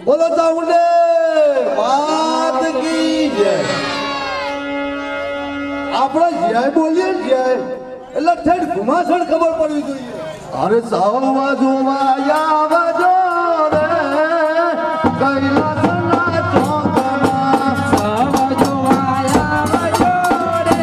બોલો ચામુંડે વાત કી જય. આપણે જય બોલીએ જય એટલે ઠેઠ ઘુમાસણ ખબર પડવી જોઈએ. અરે સવા જોવા આવજો રે કૈલાસના ચોકમાં. સવા જોવા આવજો રે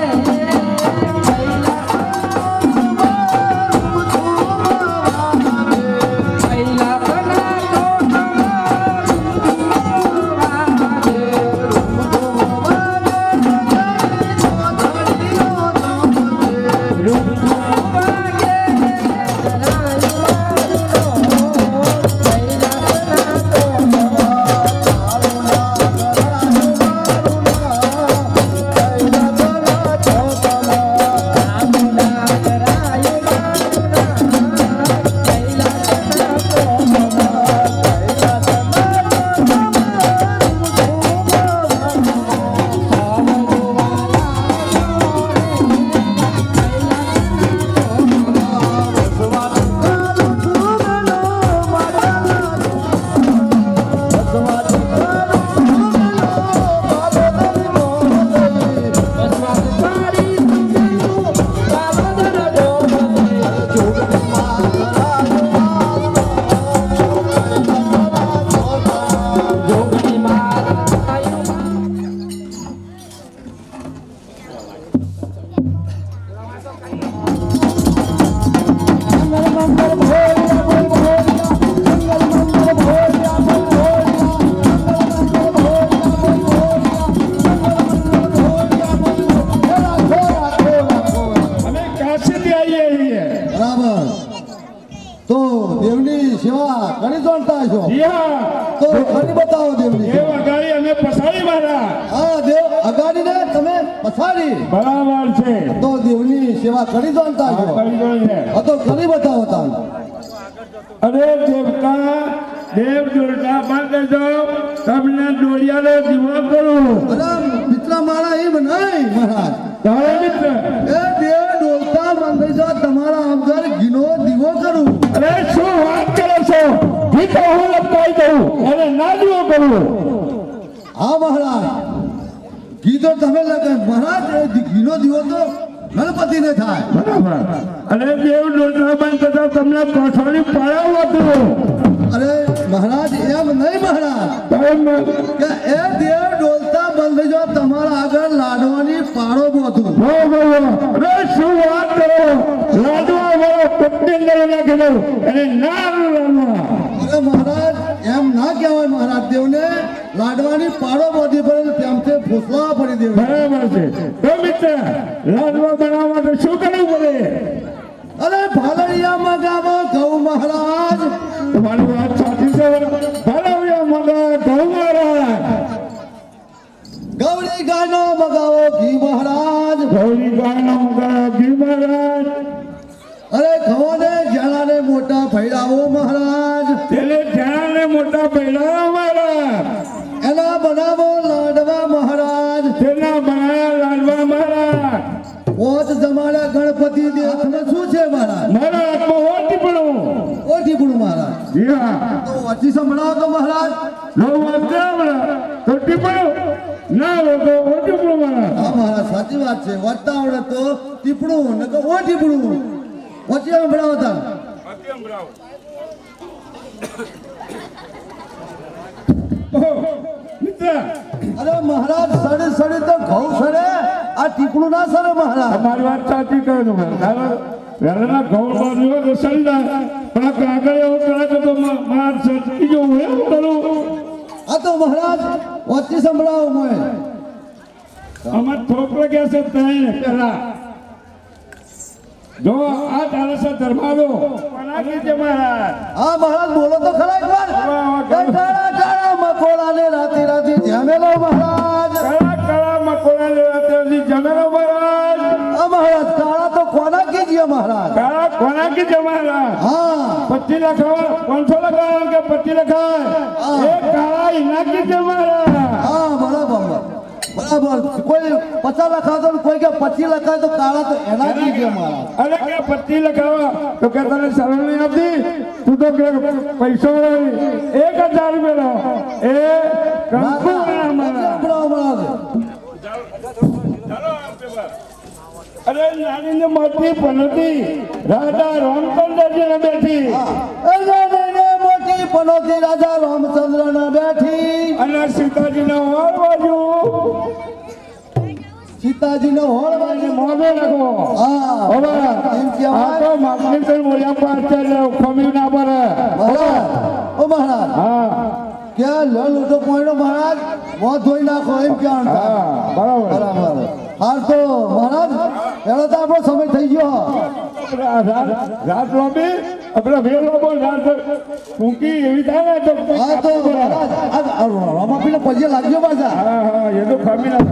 તો દેવની સેવા કરી જોણતા છો. તો કરી બતાવો દેવની દેવ અગાડી અમે પસાડી મારા. હા દેવ અગાડીને તમે પછાડી બરાબર છે. તો દેવની સેવા કરી જોણતા છો. કરી જોઈએ. હા તો કરી બતાવો તમે. અરે દેવતા દેવ જોડતા બંધ જો તમને દોડિયાનો દીવો કરું. અરે મિત્ર મારા એમ નહીં મહારાજ. તારે મિત્ર એ દેવ ડોલતા બંધ જો તમારા આમદાર ઘીનો દીવો કરું. અરે શું વાત કરો છો? ગીતો હું લપકાઈ દઉં અને ના દીવો કરું. હા મહારાજ ઘી તો તમે લગે મહારાજ ઘીનો દીવો તો ગણપતિને થાય. બરાબર. અને દેવ જોડતા બંધ થતા તમને કોઠારી પડાવવા હતું. અરે મહારાજ એમ નહીં મહારાજ તમે કે એ દેવ ડોલતા બંધ જો તમારા આગળ લાડવાની પાડો બોધું. અરે શું વાત કરો? લાડવા વાળો પત્ની લઈ નાખી દઉં અને ના લાડવા. અરે મહારાજ એમ ના કહેવાય મહારાજ દેવને લાડવાની પાડો બોધી પડે તેમથી ફૂસવા પડી દેવું. બરાબર છે. તો મિત્ર લાડવા બનાવવા માટે શું કરવું પડે? અરે ભાલડિયા મગાવો ઘઉં મહારાજ. તમારી વાત સાચી છે. ભાલડિયા મગા ઘઉં મહારાજ. ગૌરી ગાયનો મગાવો ઘી મહારાજ. ગૌરી ગાયનો મગા ઘી મહારાજ. અરે ઘઉંને ઝાડાને મોટા ફૈડાવો મહારાજ. તેને ધ્યાને મોટા પૈડા મહારાજ. એના બનાવો લાડવા મહારાજ. તેના બનાયા લાડવા મહારાજ. પોચ જમાડા ગણપતિ દેવને શું છે મહારાજ? મારા હાથમાં ઓટી પડું. ઓઠી પડું મહારાજ. જી હા. તો ઓછી સંભળાવો તો મહારાજ. નો વાત છે હમણાં. ઓટી પડું. ના હોય તો ઓટી પડું મહારાજ. હા મહારાજ સાચી વાત છે. વાંચતા આવડે તો ટીપણું ને તો ઓઠી પડું. ઓછી સંભળાવો તા. મિત્ર અરે મહારાજ સડે સડે તો ઘઉં સડે આ ટીપણું ના સડે મહારાજ. તમારી વાત સાચી કહે છો વહેલા ઘઉં બાજુ તો સડી પણ કાગળ એવો કરે તો માર સચી જવું એવું કરું. આ તો મહારાજ ઓછી સંભળાવો મોય. અમાર થોકરા ગયા છે ત્યાં પેલા જો આ ચાલે છે ધર્માદો કોનાકી છે મહારાજ. હા મહારાજ બોલો તો ખરા એકવાર. કાળા કાળા મકોડાને રાતે રાતે જમેલો મહારાજ. કળા કળા મકોડા લેવાથી જમેલો મહારાજ. આ મહારાજ કાળા તો કોના કીજીએ મહારાજ. કળા કોના નાખી જમારા હા 25 લખાવા 500 લખાવા કે 25 લખાય એ કાળા નાખી જમારા હા બરાબર કોઈ 50 લખાતો ને કોઈ કે 25 લખાય તો કાળા તો એના જ છે મારા. અરે કે 25 લખાવા તો કે તને શરમ નહીં આવતી તું તો કે પૈસો 1000 રૂપિયા એ કંકુ મારા અરે નાની ને મોટી પનોતી રાજા રામચંદ્રજી ને બેઠી મોટી પનોતી રાજા રામચંદ્ર ને બેઠી અને સીતાજી ને હોળ બાજુ સીતાજી નો હોળ બાજુ મોઢે લખો હા હવે એમ આ કહેવાય તો માગણી કરી બોલ્યા પાછળ ખમી ના પડે મહારાજ ઓ મહારાજ હા કે લો લોટો પોઈનો મહારાજ મોં ધોઈ નાખો એમ કહેવાનું થાય. હા બરાબર બરાબર હાલ તો મહારાજ એનો તો આપણો સમય થઈ ગયો. રાત લોબી આપણે વેર લોબો રાત ટૂંકી એવી થાય ને તો હા તો મહારાજ આ રામાપીને પગે લાગ્યો પાછા. હા હા એ તો ખમી ના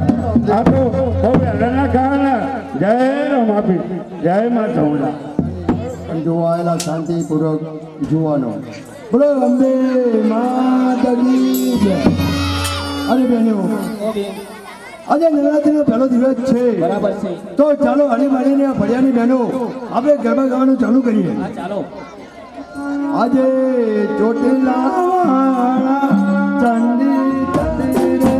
આ તો બહુ વેળાના કારણે જય રમાપી જય મા ચામુંડા. જોવાયેલા શાંતિપૂર્વક જોવાનો બોલો અંબે માતાજી જય. અરે બહેનો આજે નવરાત્રીનો પહેલો દિવસ છે બરાબર છે. તો ચાલો હળી મળીને ભળિયાની બહેનો આપણે ગરબા ગાવાનું ચાલુ કરીએ. હા ચાલો. આજે ચોટીલા ચંડી ચંડી રે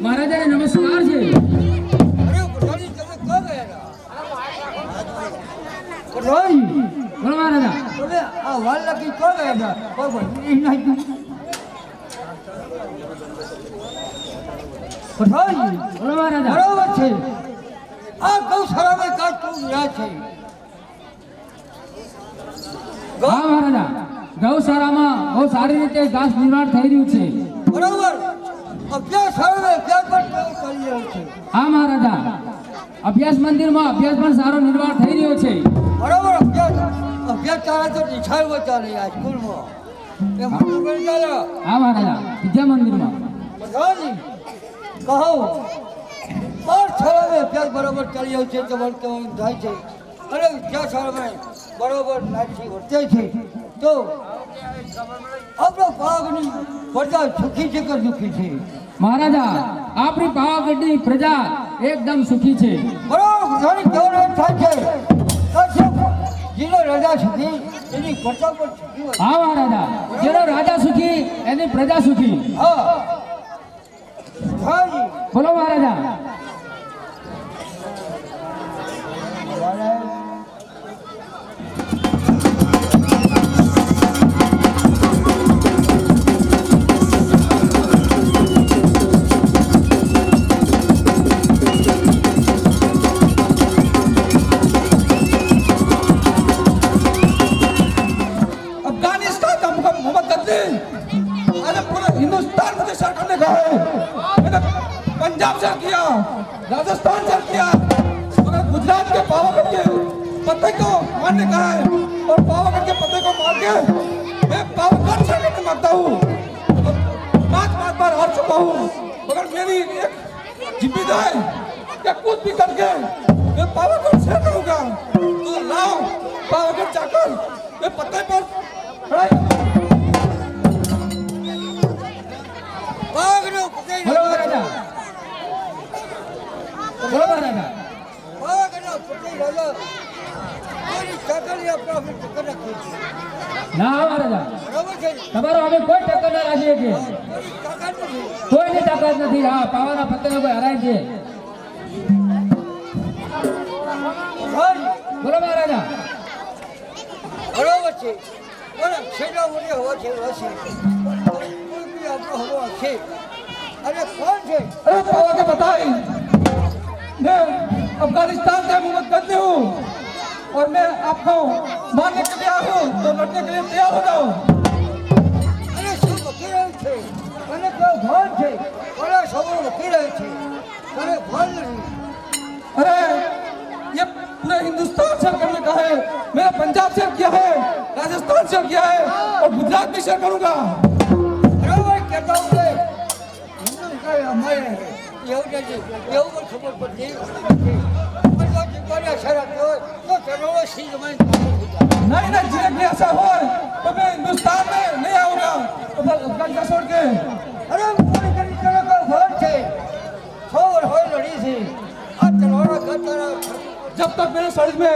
મહારાજાને નમસ્કાર છે. બોલો મહારાજા. આ વાલ લખી તો ગયા બરોબર બોલો મહારાજા. બરોબર છે. આ ગૌશાળામાં કાંઈ કેવું ન્યાય છે. હા મહારાજા, ગૌશાળામાં બહુ સારી રીતે ઘાસ નિર્માણ થઈ રહ્યું છે. બરોબર અભ્યાસ હવે અભ્યાસ પણ કેવું કરી રહ્યો છે. હા મહારાજા, અભ્યાસ મંદિરમાં અભ્યાસ પણ સારો નિર્માણ થઈ રહ્યો છે. બરોબર અભ્યાસ ચાલે તો નિશાળમાં ચાલે આ સ્કૂલમાં એ મંદિરમાં ચાલે. હા મહારાજા, વિદ્યા મંદિરમાં. બધાની કહો પાઠશાળામાં અભ્યાસ બરોબર ચાલી રહ્યો છે તમારે કહેવાનું થાય છે અને વિદ્યાશાળામાં બરોબર નાચી વર્તે છે તો આપણો ભાગની પ્રજા સુખી છે કે દુઃખી છે? મહારાજા, આપણી પાવાગઢની પ્રજા એકદમ સુખી છે. બરોબર બધાની કહેવાનું થાય છે જેનો રજા સુખી એની પ્રજા પણ સુખી હોય. હા મહારાજા, જેનો રાજા સુખી એની પ્રજા સુખી. હા હાજી બોલો મહારાજા. राजस्थान से किया, मगर गुजरात के पावागढ़ के पत्ते को मारने का है और पावागढ़ के पत्ते को मार के मैं पावागढ़ से करने मांगता हूँ। 5 बार हार चुका हूँ, मगर मेरी एक जिम्मेदारी या कुछ भी करके मैं पावागढ़ से करूँगा। तो लाओ पावागढ़ जाकर मैं पत्ते पर लड़ाई પાવાગઢનો પતઈ બોલો મહારાજા બોલો મહારાજા પાવાગઢનો પતઈ રાજા મારી ચાકરી આપણે ટક્કર રાખી છે ના મહારાજા બરાબર છે ને? તમારો અમે કોઈ ટક્કર ના રાખીએ છીએ મારી તાકાત નથી કોઈની તાકાત નથી હા પાવાના પત્તેને કોઈ હરાય છે ભાઈ બોલો મહારાજા બરાબર છે પણ છેલ્લા મોટી હવા છે હશે કોઈ બી આપણો હવા છે અને કોણ છે अरे पावा के बताए मैं अफगानिस्तान से मोहम्मद गद्दी हूँ और मैं आपको मारने के लिए आया हूँ, तो लड़ने के लिए तैयार हो जाओ। અને શું વકી રહ્યું છે મને કોઈ ભાન છે કોના સૌ વકી રહ્યું છે મને ભાન નથી अरे ये पूरे हिंदुस्तान से करने का है, मैंने पंजाब से किया है, राजस्थान से किया है और गुजरात भी से करूँगा। બરાબર કહેતા હું કે હિન્દુ કાંઈ અમારે એવું નથી એવું પણ ખબર પડતી નથી પણ જો જીવવાની આશા રાખતો હોય તો ચરણો સિંહ જમાઈ नहीं नहीं जिन्हें भी ऐसा हो तो मैं हिंदुस्तान में नहीं आऊँगा, तो बस अफगानिस्तान छोड़ के અરે મોડી કરી ચલો કોઈ ભાન છે ખબર હોય લડી છે આ ચરણો કરતા जब तक मेरे शरीर में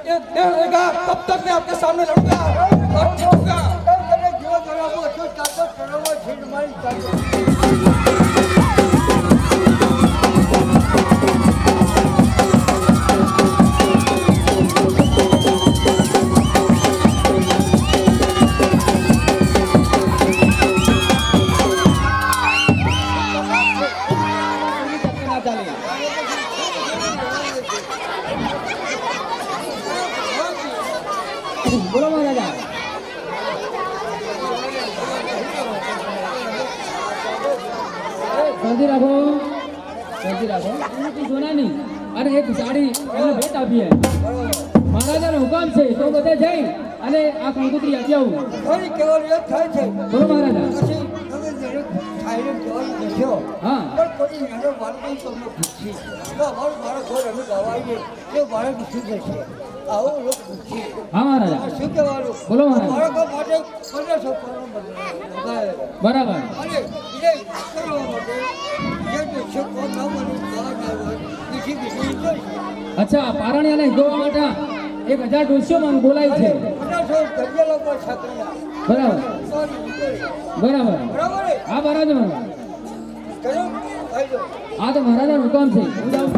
ये देह रहेगा तब तक मैं आपके सामने लड़ूंगा और जीतूंगा। તને જીવન બનાવવું હતું ચાલતો ચરણો સિંહ જમાઈ ચાલતો બોલો મહારાજા શાંતિ રાખો શાંતિ રાખો એનું સોનાની અને એક સાડી એને ભેટ આપીએ મહારાજાનો હુકમ છે તો બધે જઈ અને આ કંકોત્રી આપી આવું ફરી કહેવાનું યાદ થાય છે બોલો મહારાજા પછી તમે દરેક થાઈને કહેવાનું દેશો હા પણ કોઈ નાનો બાળકો તમને પૂછી તો અમારું બાળક હોય અમે ગવાઈએ તે બાળક શું થશે આવો લોક પૂછી હા મહારાજા શું કહેવાનું બોલો મહારાજ. બાળકો માટે 1500 બનાવે બરાબર અને એને કરવા માટે જે દેશો પોતાનું બહાર ના હોય બીજી બીજી જોઈ અચ્છા પારણિયાને જોવા માટે 1000 ડોસીઓ મને બોલાય છે 1500 ગરિયા લોકો છાકરિયા બરાબર સોરી નીકળે બરાબર બરાબર ને? હા મહારાજા કયો ભાઈ જો આ તો મહારાજાનો હુકમ છે હું જાઉં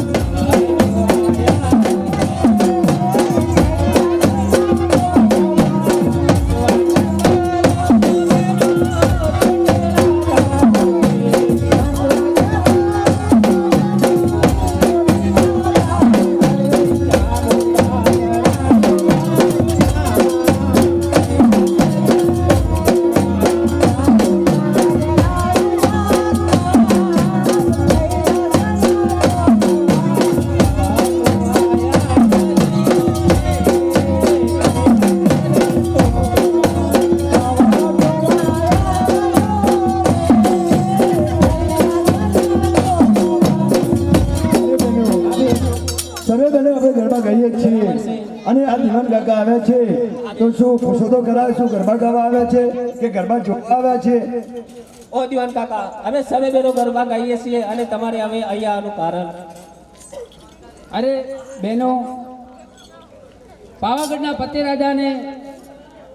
સરે બને આપણે ગરબા ગાઈએ જ છીએ અને આ દિવાન કાકા આવ્યા છે તો શું પૂછો તો ખરા શું ગરબા ગાવા આવ્યા છે કે ગરબા જોવા આવ્યા છે? ઓ દિવાન કાકા અમે સવે બેનો ગરબા ગાઈએ છીએ અને તમારે હવે અહીંયા આવવાનું કારણ અરે બહેનો પાવાગઢના પતે રાજાને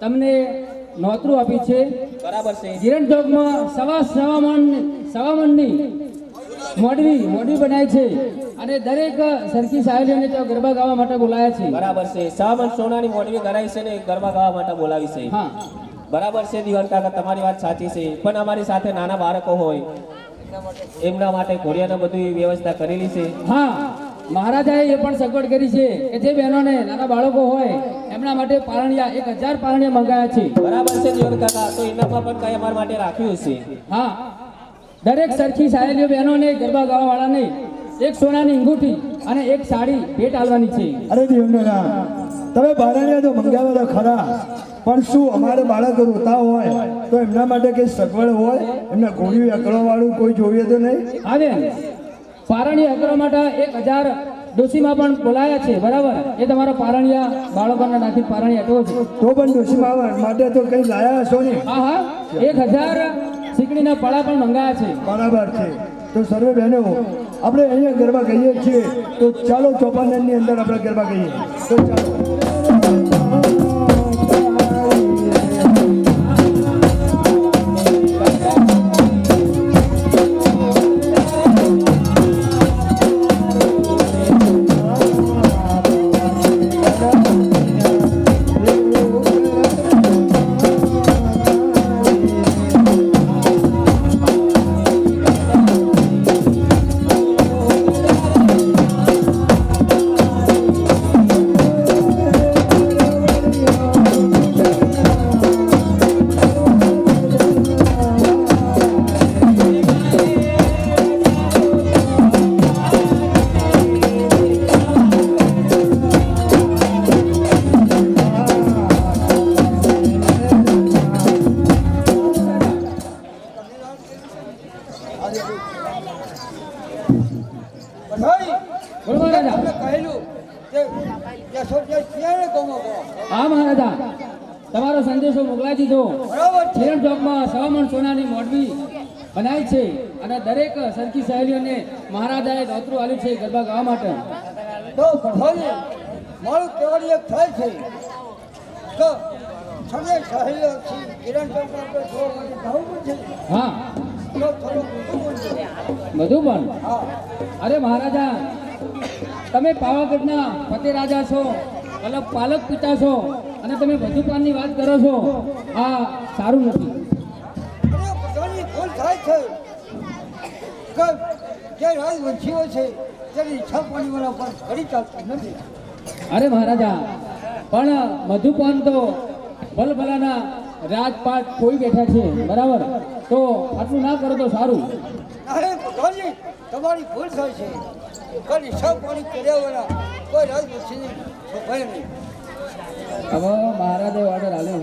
તમને નોતરું આપી છે બરાબર છે જીરણ ચોકમાં સવામણની મોડવી બનાવી છે અને દરેક સરખી સાહેલીઓને ત્યાં ગરબા ગાવા માટે બોલાયા છે બરાબર છે સાવન સોનાની મોડવી કરાઈ છે ને ગરબા ગાવા માટે બોલાવી છે હા બરાબર છે દિવાન કાકા તમારી વાત સાચી છે પણ અમારી સાથે નાના બાળકો હોય એમના માટે ઘોડિયાને બધી વ્યવસ્થા કરેલી છે હા મહારાજાએ એ પણ સગવડ કરી છે કે જે બહેનોને નાના બાળકો હોય એમના માટે પારણિયા 1000 પારણિયા મંગાયા છે બરાબર છે દિવાન કાકા તો એનામાં પણ કઈ અમારા માટે રાખ્યું છે હા દરેક સરખી સાહેલીઓ બહેનોને ગરબા ગાવા વાળાને એક સોનાની અંગૂઠી અને એક સાડી ભેટ આલવાની છે. અરે દેવના તમે બારણિયા તો મંગાવ્યા તો ખરા, પણ શું અમારે બાળક રોતા હોય તો એમના માટે કઈ સગવડ હોય? એમને ઘોડી અકળવા વાળું કોઈ જોઈએ તો નહીં? હા બેન, પારણિયા કરવા માટે 1000 ડોશીમાં પણ બોલાયા છે, બરાબર? એ તમારા પારણિયા બાળકોને નાખી પારણિયા કહો છો. તો પણ ડોશી માટે તો કઈ લાયા હશો ને? હા હા, 1000 શીકડીના પડા પણ મંગાયા છે. બરાબર છે. તો સર્વે બહેનો આપણે અહીંયા ગરબા કહીએ છીએ, તો ચાલો ચોપાનની અંદર આપણે ગરબા કહીએ. તો ચાલો ભાઈ બોલો મહારાજા. તમને કહેલું કે યશોદા ક્યારે ગમો ગો? હા મહારાજા, તમારો સંદેશો મોકલાઈ દીધો. બરાબર છે. કિરણ ચોકમાં 100 મણ સોનાની મોડવી બનાવી છે અને દરેક સરખી સહેલીઓને મહારાજાએ દોતરું આલ્યું છે ગરબા ગાવા માટે. તો ભગવાને મારું કહેવાનું એક થાય છે કે તમે સહેલીઓ છે કિરણ ચોકમાં આપણે જોવા માટે જવું પડશે. હા, તો થોડું ઊંધું બોલજો. બધું પણ. હા અરે મહારાજા, તમે પાવાગઢના ફતેહ રાજા છો, અલગ પાલક પિતા છો અને તમે મધુપાનની વાત કરો છો. આ સારું નથી. અરે બધાની ભૂલ થાય છે કે જે રાજવંશીઓ છે તેની ઈચ્છા પાણીવાળા પર ઘડી ચાલતી નથી. અરે મહારાજા, પણ મધુપાન તો ભલભલાના રાજપાટ કોઈ બેઠા છે, બરાબર? તો આટલું ના કરો તો સારું. અરે ભગવાનજી તમારી ભૂલ થાય છે. ઘણી ઈચ્છા પાણી કર્યા વગર કોઈ રાજવંશીની શોભાય નહીં. હવે મહારાજે ઓર્ડર આલ્યો.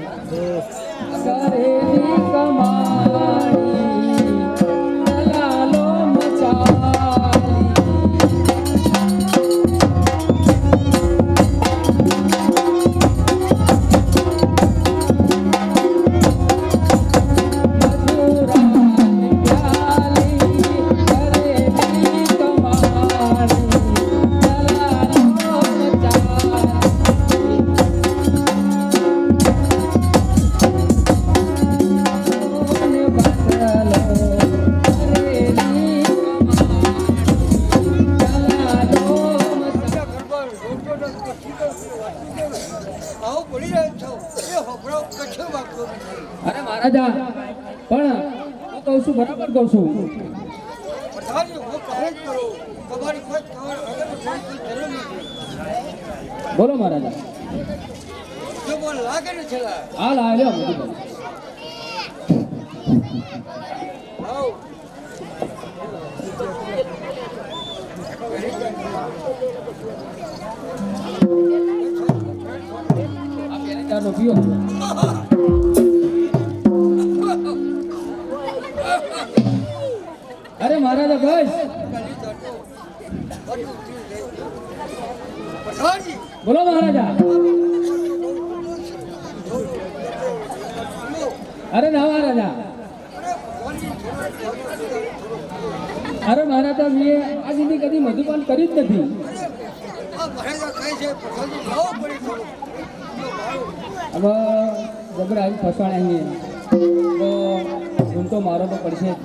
કરેલી કમાણી દલાલો મચાલી. મધુરાની પ્યાલી કરેલી કમાણી દલાલો મચાલી. આવું બોલી રહ્યા છો એ હોભળો કચ્છો વાગતો નથી. અરે મહારાજા, પણ હું કહું છું બરાબર કહું છું. બધાની હું કહે જ કરું. તમારી કોઈ ખબર આગળ કોઈ જરૂર નથી. બોલો મહારાજા. જો મને લાગે ને છેલ્લા હાલ હાલ્યો બધું. આવ આ પેલીદારનો પીઓ. અરે મહારાજા બસ. બધાની બોલો મહારાજા. અરે ના મહારાજા. અરે મહારાજા, મેં આ સુધી કદી મધુપાન કર્યું જ નથી. આ મહારાજા કહે છે બધાની લાવો પડી થોડું. હવે જબરા આવી ફસવાના તો ઊંટો મારો તો પડશે જ.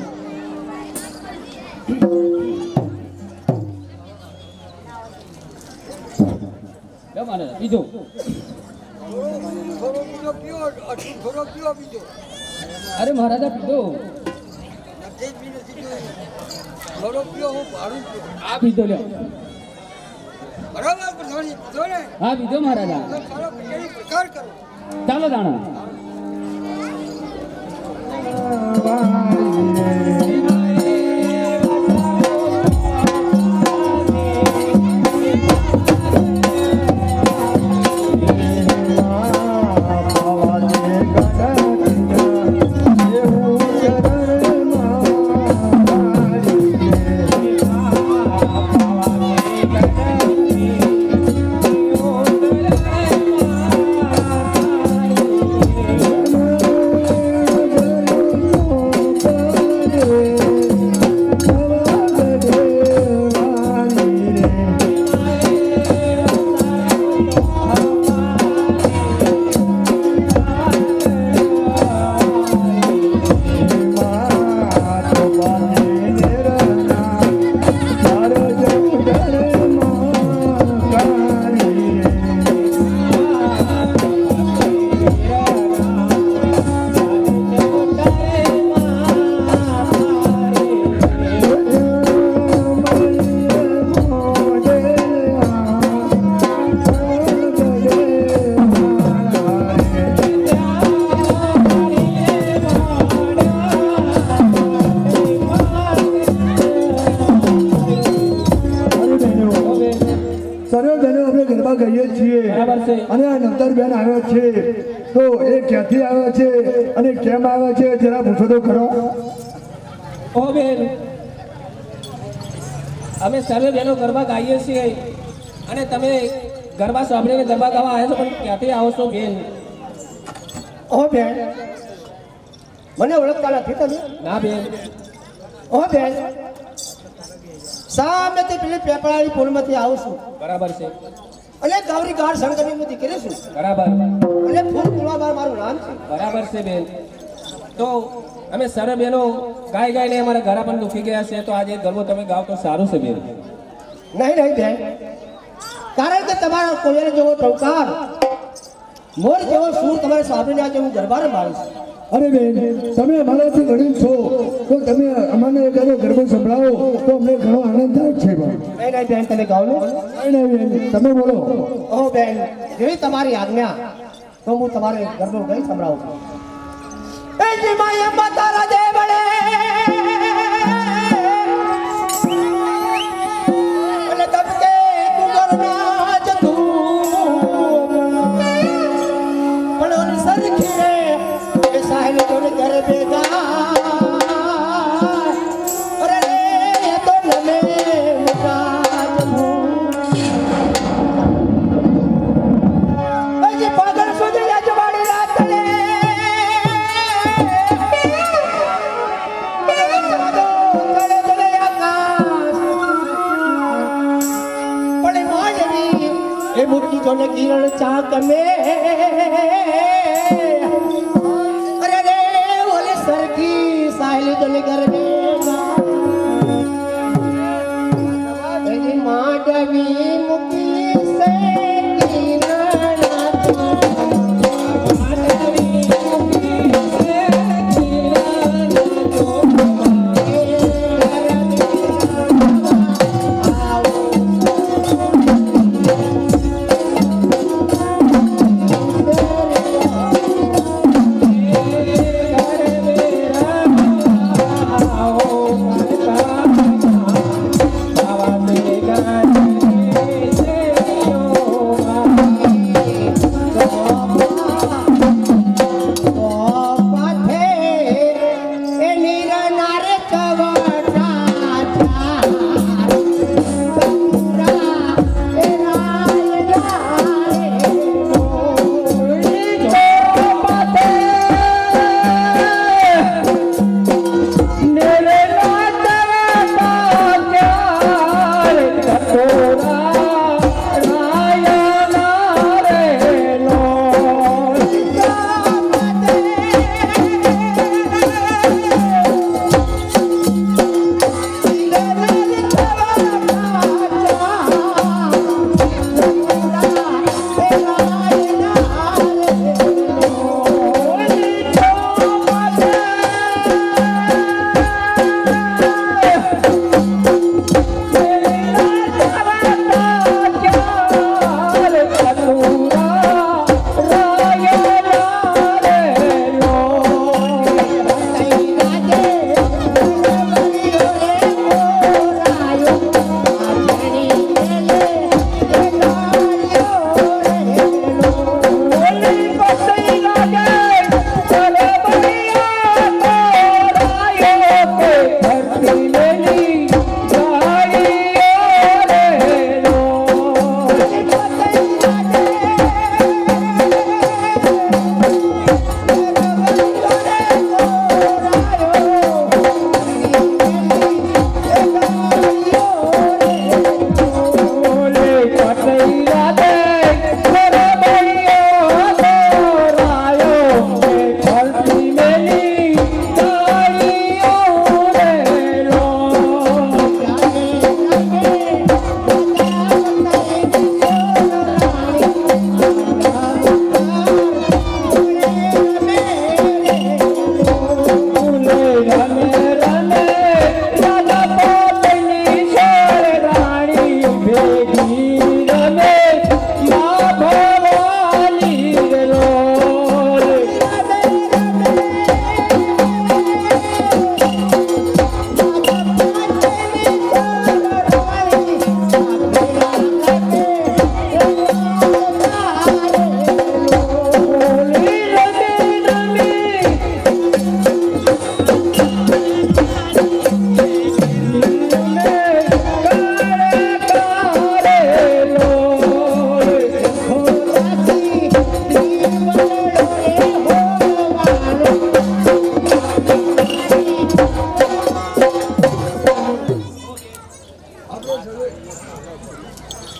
લે મહારાજા, બીજો. થોડો બીજો પીવો આટલું થોડો પીવો બીજો. અરે મહારાજા પીધો. નથી જ બી નથી જોયું. થોડો પીવો હું ભાડું પીવું. આ પીધો લ્યો. બરાબર બધાની પીધો ને હા પીધો મહારાજા. તો ચાલો બીજાની પ્રકાર કરો. ચાલો દાણા. વાહ ગરબા ગાઈએ છીએ બરાબર છે. અને આ નંતર બેન આવ્યો છે તો એ ક્યાંથી આવ્યો છે અને કેમ આવ્યો છે જરા પૂછો તો ખરો. ઓ બેન, અમે સર્વે બહેનો ગરબા ગાઈએ છીએ અને તમે ગરબા સાંભળીને ગરબા ગાવા આવ્યા છો, પણ ક્યાંથી આવો છો બેન? ઓ બેન, મને ઓળખતા નથી તમે? ના બેન. ઓ બેન, સામેથી પેલી પેપળાની પૂલમાંથી આવું છું બરાબર છે. અને ગૌરી ગાઢ શંકરની હું દીકરી છું બરાબર. અને ફૂલ કુળાબાર મારું નામ છે. બરાબર છે બેન. તો અમે સર્વે બહેનો ગાઈ ગાઈને અમારા ઘરા પણ દુખી ગયા છે, તો આજે ગરબો તમે ગાઓ તો સારું છે બેન. નહીં નહીં બેન, કારણ કે તમારા કોયલ જેવો ટંકાર, મોર જેવો સૂર તમારે સાંભળીને આજે હું ગરબા રમાડું છું. અરે બેન, તમે અમારાથી ગણીત છો તો તમે અમને એકાદો ગરબો સંભળાવો તો અમને ઘણો આનંદ થાય છે. નહીં નહીં બેન, તમે ગાઓ ને. નહીં બેન, તમે બોલો. ઓ બેન, જેવી તમારી આજ્ઞા તો હું તમારે ગરબો ગઈ સંભળાવું છું. એ જી માયા માતારા દેવળે અને તપકે કુગરના જતું પણ ઓની સરખી રે એ સાહેલ તોને ઘરે ભેગા અરે રે એ તો નમે મુકા જતું હજી પાગલ સુધી અજવાડી રાતડે એ મુઠ્ઠી જોને કિરણ ચાક में अरे रे ओले सरकी साहिल જોને ઘર में माडवी मुकी से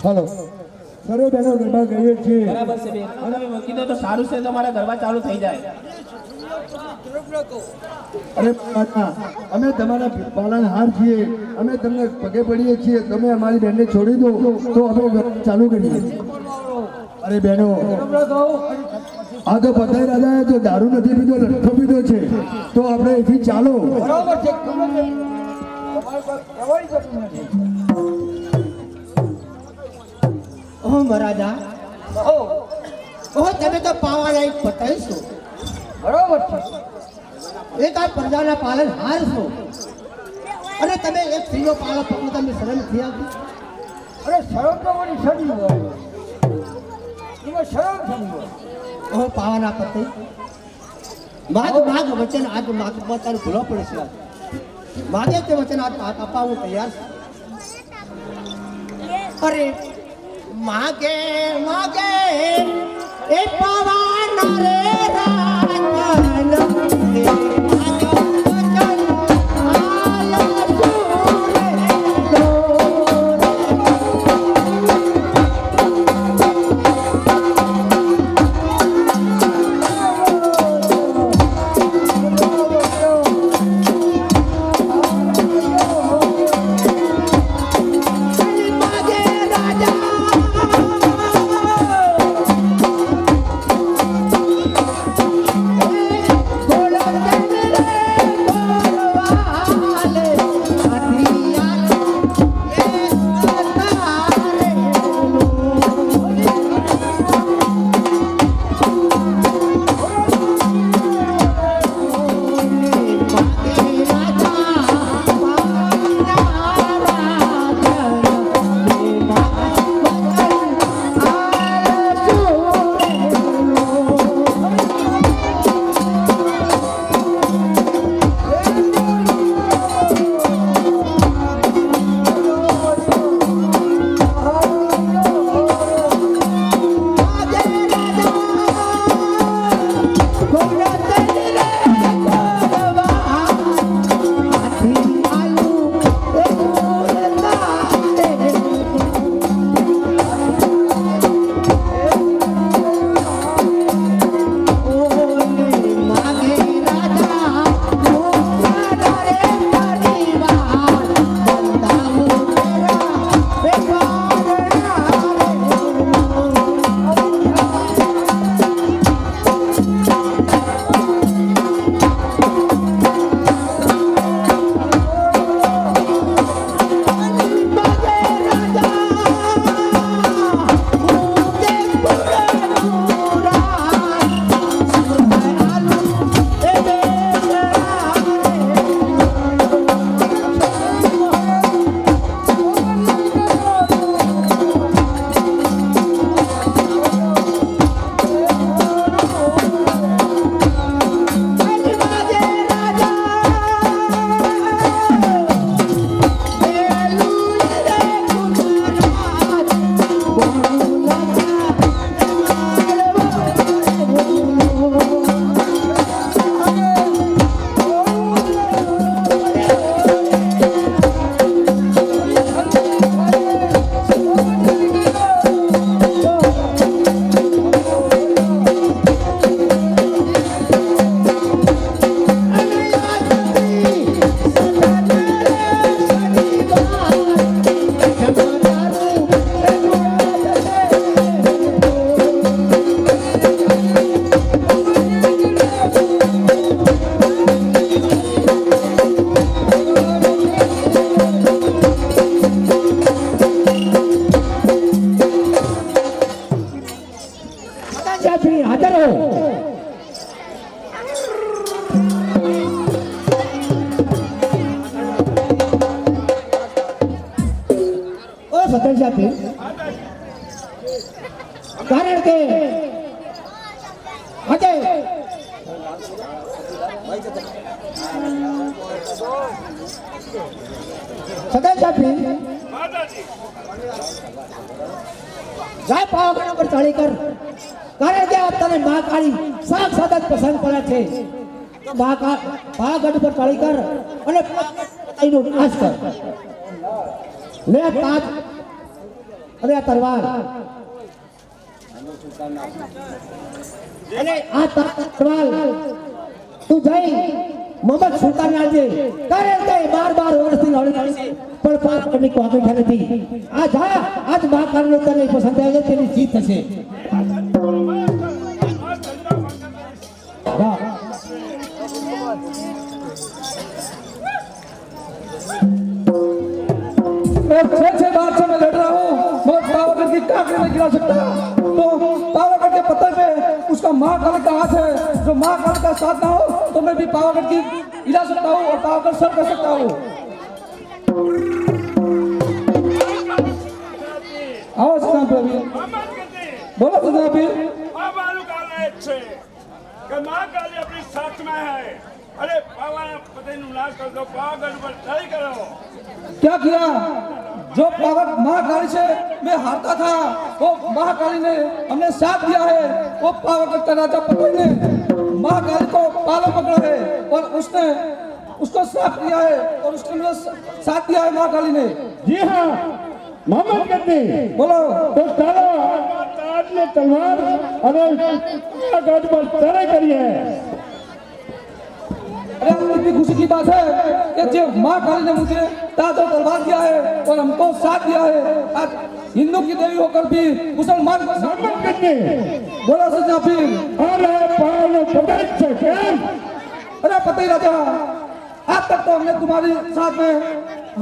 હાલો સર્વે બહેનો ગરબા ગાઈએ છીએ. બરાબર છે બેન હવે તમે મૂકી દો તો સારું છે તો મારા ગરબા ચાલુ થઈ જાય. અરે બાપા, અમે તમારા પાલનહાર છીએ, અમે તમને પગે પડીએ છીએ. તમે અમારી બહેનને છોડી દો તો અમે ગરબા ચાલુ કરીએ. અરે બહેનો, આ તો પતાઈ રાજાએ તો દારૂ નથી પીધો, લઠ્ઠો પીધો છે, તો આપણે એથી ચાલો. બરાબર છે તમારી પાસે કહેવાની જરૂર નથી. ઓહ મહારાજા, કહો. ઓહ તમે તો પાવાના એક પટાઈ છો, બરાબર છે. એક આ પ્રજાના પાલનહાર છો, અને તમે એક સ્ત્રીનો પાલક પકડો, તમને શરમ નથી આવતી? અરે શરમ તો મારી સડી હોય, એમાં શરમ થવી હોય. ઓહ પાવાના પટાઈ, માગ માગ વચન આજ માગ પોતાનું ભૂલો પડે છે. માગે તે વચન આજ આપવા હું તૈયાર છું. અરે માગે માગે એ પાવાના રે રાજન કારણ કે આજે સદા ચાપી જાય પાવાગઢ પર ચડી કર કારણ કે તને મહાકાળી સાક્ષાત જ પસંદ કરે છે તો પાવાગઢ પર ચડી કર અને એનો નાશ કર લે તાજ અને આ તલવાર અને આ તલવાર તું જઈ મોહમ્મદ સુલતાન આજે કારણ કે 12 વર્ષથી લડી છે પણ પાવાગઢની કોઈ આગળ નથી આ જા આજ મહાકાળનો તને પસંદ આવે તેની જીત થશે જા मैं 6 बार से मैं लड़ रहा हूँ मगर पावागढ़ की कांकरी नहीं गिरा सकता तो पावागढ़ के पत्थर पे उसका महाकाल का हाथ है जो महाकाल का साथ ना हो तो मैं भी पावागढ़ की हिला सकता हूँ और पावागढ़ सर कर सकता हूँ आओ सुना अभी बोलो सुना अभी अपनी साथ में है अरे पावा पता नाश कर दो पावागढ़ पर ट्राई करो क्या किया जो पावर महाकाली से मैं हारता था वो महाकाली ने हमने साथ दिया है वो पावागढ़ का राजा पति ने महाकाली को पाला पकड़ा है और उसने उसको साथ दिया है और उसने मेरा साथ दिया है महाकाली ने जी हाँ मोहम्मद गद्दी बोलो तो चलो ताज में तलवार अरे पावागढ़ पर चढ़ाई करी है अरे इतनी खुशी की बात है कि जो माँ काली ने मुझे ताज और तलवार दिया है और हमको साथ दिया है आज हिंदू की देवी होकर भी मुसलमान को मोहम्मद गद्दी बोला सजा फिर अरे पावन पता है क्या अरे पता ही राजा आज तक तो हमने तुम्हारे साथ में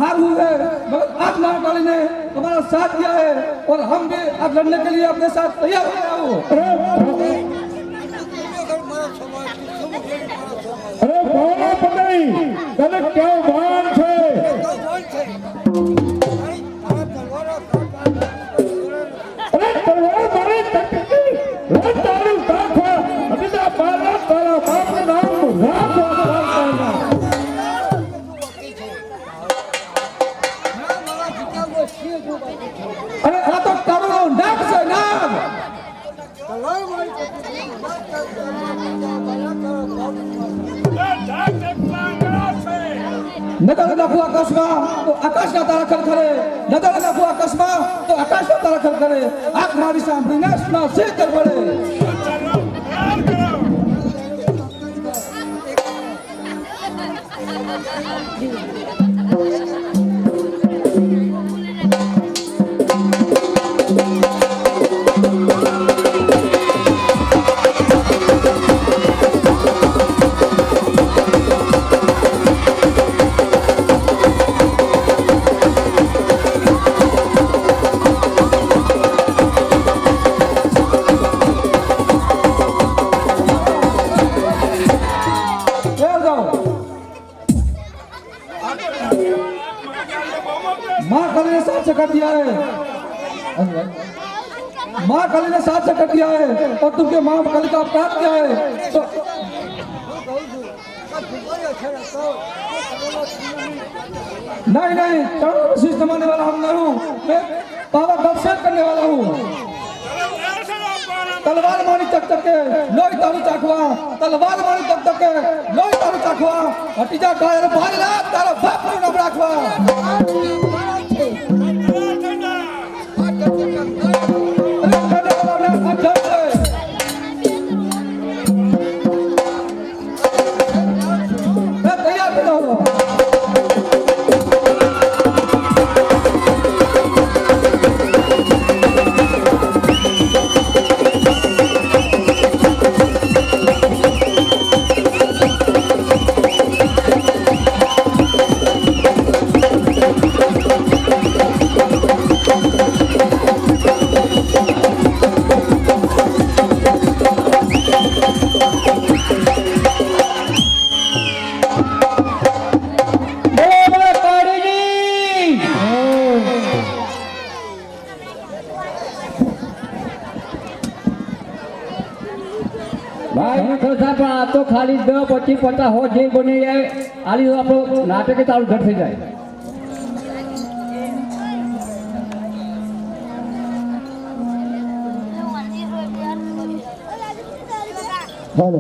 हार हुई है मगर आज माँ काली ने हमारा साथ दिया है और हम भी आज लड़ने के लिए अपने साथ तैयार हो गया हूँ अरे पावन पता ही तने क्या वान छे अरे तलवार मारे टककी रात तारू ताखा अदिना बाला तारा बाप नाम रात वाला अरे आ तो करो नाग से नाग नदर नाखू आकाश में तो आकाश ना तारा खरखरे नदर नाखू आकाश में तो आकाश ना तारा खरखरे आंख मारी सांभળી ના સુના સે કર પડે माँ काली ने साथ से कर दिया है माँ काली ने साथ से कर दिया है और तुमके माँ काली का अपराध किया है तो नहीं नहीं शीश नमाने वाला हम नहीं हूँ मैं पावागढ़ से करने वाला हूँ तलवार मारी तक तक के लोई तारू चाखवा तलवार मारी तक तक के लोई तारू चाखवा हटीजा कायर भाईला तारा बाप नु न राखवा ભાઈ તો સાહેબ પણ આ તો ખાલી 10 25 50 હો જે બને એ આલી તો આપણો નાટક તારું ઘટ થઈ જાય હાલો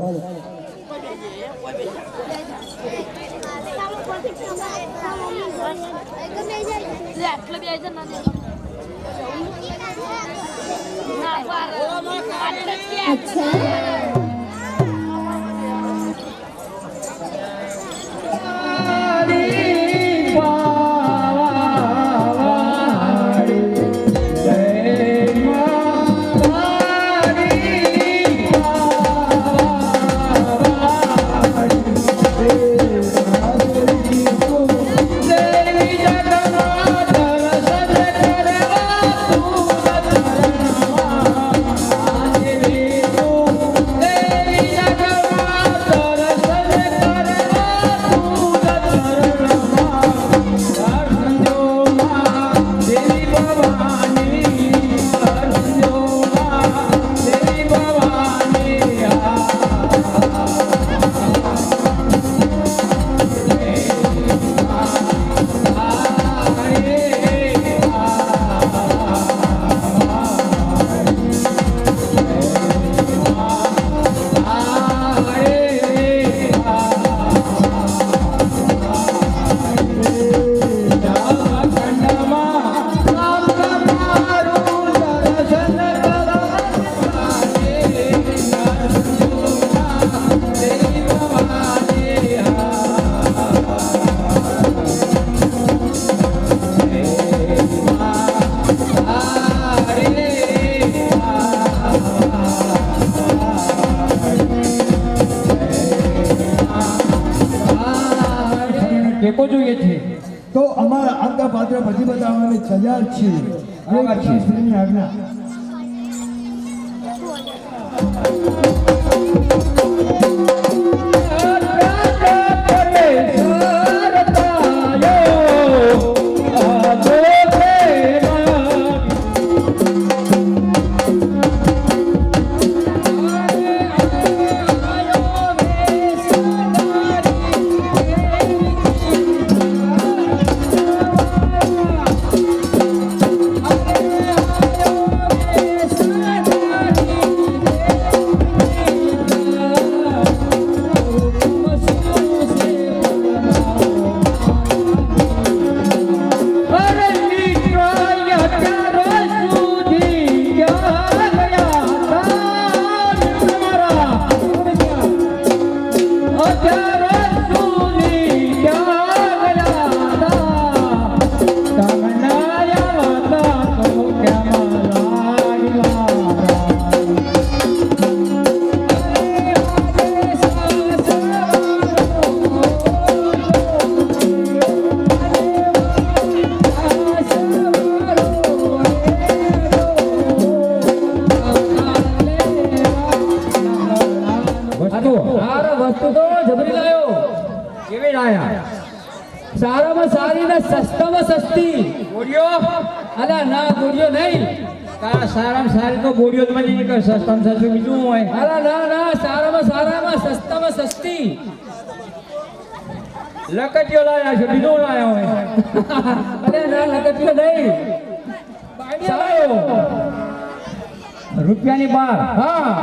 ટેકો જોઈએ છે તો અમારા આગા પાત્ર પછી બતાવવાની તૈયાર છીએ બરાબર છે. શ્રીની આજ્ઞા વસ્તુ તો જબરી લાયો. કેવી લાયા સારામાં સારી ને સસ્તામાં સસ્તી બોડિયો અલા ના ગોળીઓ નહીં. સારામાં સારી તો બોડિયો જ બની કે સસ્તામાં સસ્તું બીજું હોય અલા ના ના સારામાં સારામાં સસ્તામાં સસ્તી. લકટીઓ લાયા છે બીજું લાયા હોય અરે ના લગત્યો નહીં. સારો રૂપિયાની બાર હા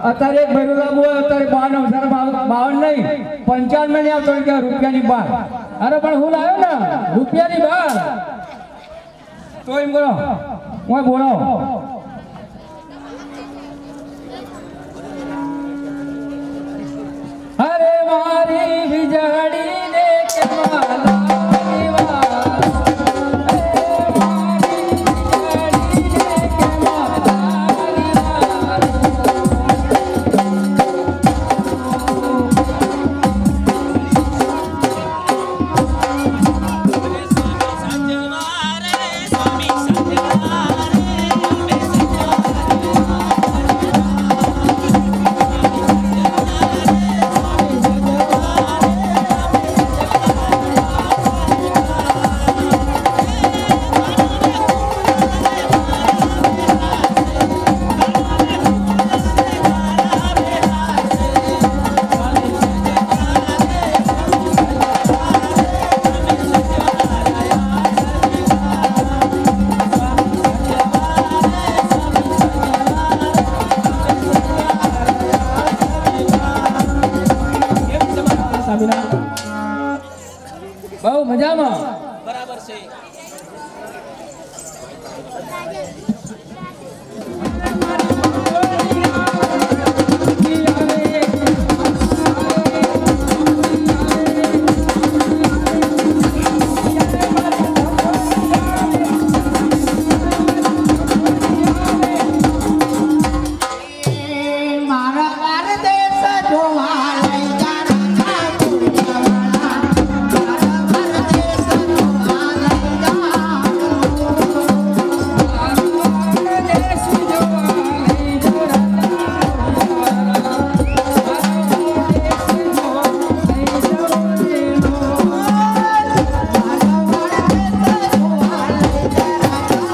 અત્યારે એક ભેરું લાવવું હોય અત્યારે 52 નહીં 95 નહીં આવતો કે રૂપિયાની બાર અરે પણ હું લાવ્યો ને રૂપિયાની બાર. તો એમ કરો હું બોલો અરે મારી વીજળી ને કેવા લાગી વાર. સ્વામી સંજવારે મજામાં. બરાબર છે. મારા પરદેશ જોવા લઈ જા રાજા ગુણવાળા. મારા પરદેશ જોવા લઈ જા. મારા પરદેશ જોવા લઈ જા રાજા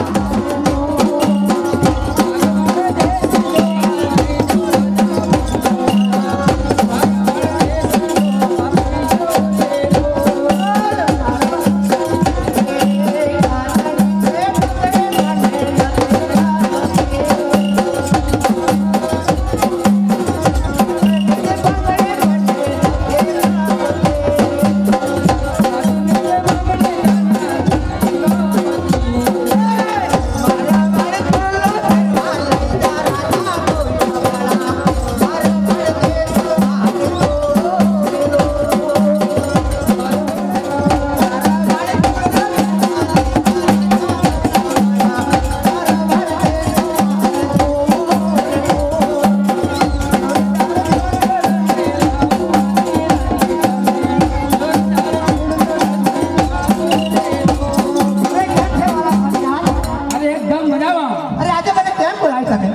અરે એકદમ મજામાં. અરે આજે મને કેમ બોલાવી તમે?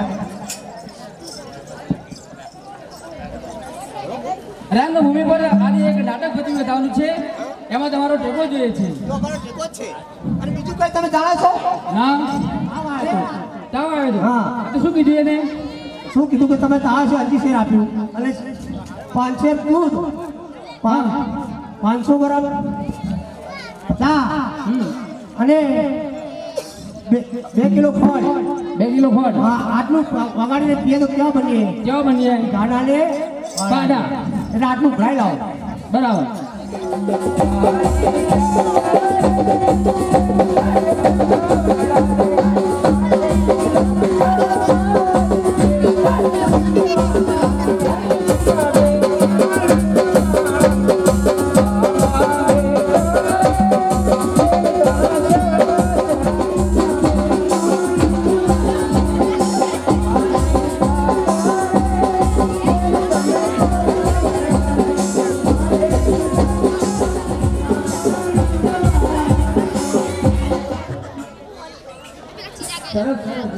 રંગભૂમિ પર આજે એક નાટક ભજવી બતાવવાનું છે. એમાં તમારો ટેકો જોઈએ છે. તો અમારો ટેકો જ છે. અને બીજું કઈ તમે જાણો છો? ના આમ આવ્યો તો. તાવ આવ્યો તો. હા. તો શું કીધું એને? શું કીધું કે તમે તાવ છે હજી શેર આપ્યું અને 5 શેર દૂધ 500 બરાબર ચા અને 2 કિલો ખોળ. 2 કિલો ખોટ. હા આટલું વગાડીને પીએ તો કેવા બનીએ? કેવા બનીએ? ગાડાને પાડા. એટલે આટલું ભરાઈ લાવો. બરાબર. સરસ સરસ